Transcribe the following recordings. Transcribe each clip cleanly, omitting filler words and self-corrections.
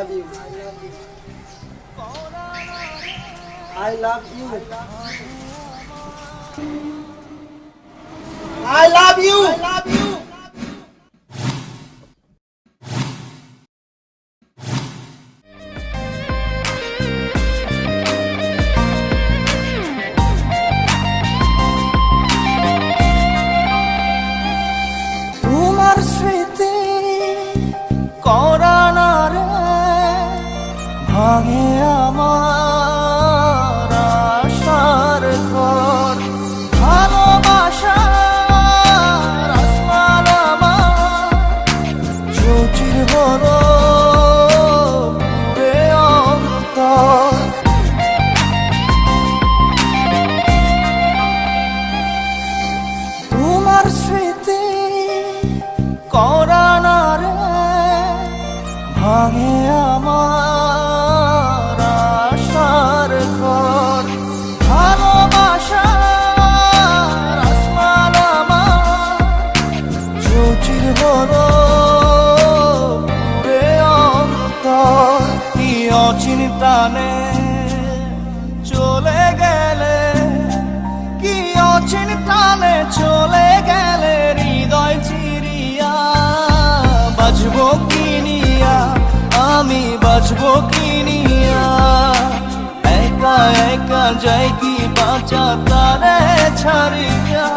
love you. I love you. I love you. I love you. তোমার স্মৃতি করানা রে ভাঙে আমার আশার ঘর ভালোবাসার আসমান আমার চৌচির হলো পুরে অন্তর তোমার স্মৃতি করানা রে ভাঙে আমার আশার ঘর ভালোবাসার আসমান আমার চৌচির হলো পুরে অন্তর কি অচিন প্রাণে চলে গেলে কি অচিন প্রাণে চলে গেলে হৃদয় চিরিয়া বাজবো কিনিয়া আমি বাজবো কিনিয়া একা একা যাই কি বাঁচা তারে ছাড়িয়া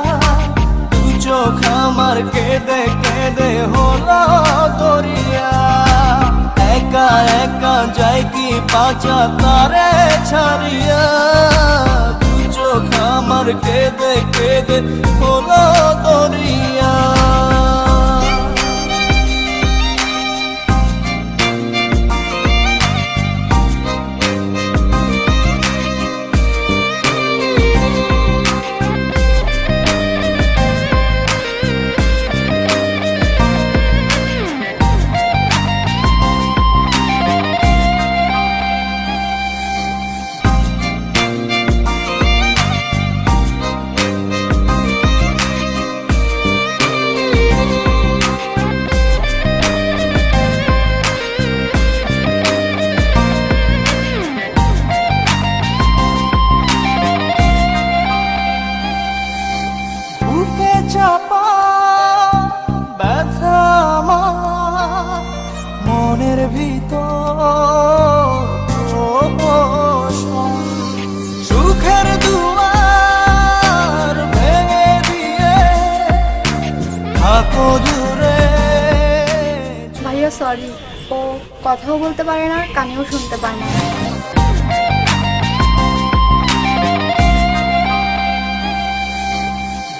দু চোখ আমার কেঁদে কেঁদে হলো দরিয়া একা একা যাই কি বাঁচা তারে ছাড়িয়া দু চোখ আমার কেঁদে কেঁদে হলো দরিয়া চাপা ব্যথা আমার মনের ভিতর সুখের দুয়ার ভেঙে দিয়ে থাকো দূরে। ভাইয়া সরি, ও কথাও বলতে পারে না, কানেও শুনতে পারে না।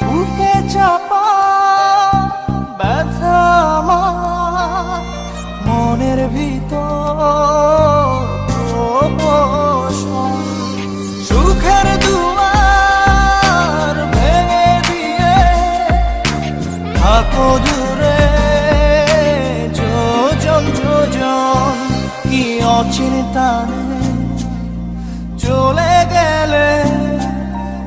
বুকে চাপা ব্যথা আমার মনের ভিতর সুখের দুয়ার ভেঙে দিয়ে থাকো দূরে যোজন যোজন কি অচিন টানে চলে গেলে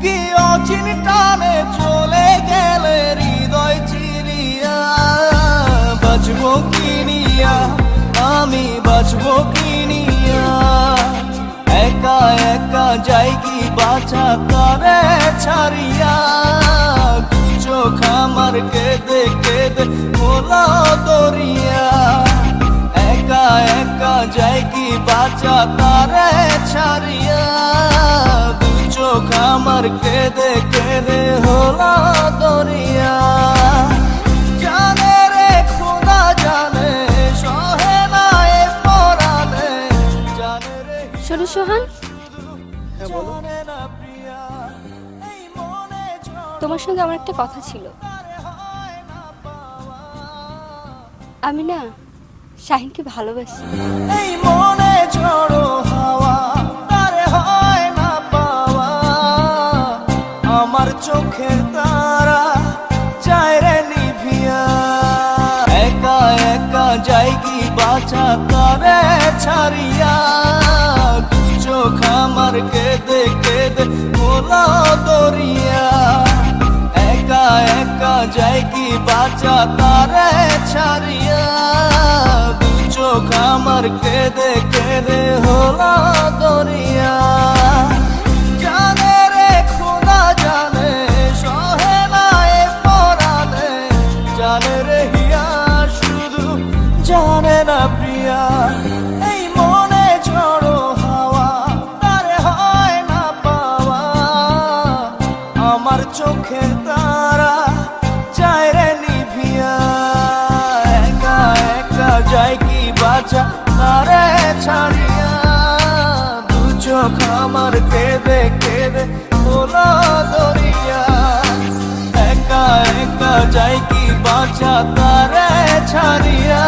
কি অচিন টানে চলে গেলে হৃদয় চিরিয়া বাজবো কিনিয়া আমি বাজবো কিনিয়া একা একা যাই কি বাঁচা তারে ছাড়িয়া দু চোখ আমার কেঁদে কেঁদে হলো দরিয়া একা একা যাই কি বাঁচা তারে ছাড়িয়া দু চোখ আমার কেঁদে কেঁদে হলো দরিয়া জানে রে খোদা জানে সহে না এ পরানে জানে রে শোনো সোহান, জানে না প্রিয়া এই মনে তোমার সঙ্গে আমার একটা কথা ছিল। আমি না শাহিনকে ভালোবাসি। এই মনে ঝড়ো হাওয়া তারে হয় না পাওয়া আমার চোখের তারা চায় রে নিভিয়া একা একা যাই কি বাঁচা তারে ছাড়িয়া দু চোখ আমার কেঁদে কেঁদে হলো দরিয়া একা একা যাই কি বাঁচা তারে ছাড়িয়া দু চোখ আমার কেঁদে কেঁদে কেঁদে হলো দরিয়া। জানে রে খোদা জানে, সহে না এ পরাণে, জানে রে হিয়া শুধু জানে না প্রিয়া। এই মনে ঝড়ো হাওয়া তারে হয় না পাওয়া, আমার চোখের তারা চায় রে নিভিয়া। একা একা যায় কি বাঁচা তারে ছাড়িয়া, দু চোখ আমার কেঁদে কেঁদে হলো দরিয়া। একা একা যায় কি বাঁচা তারে ছাড়িয়া,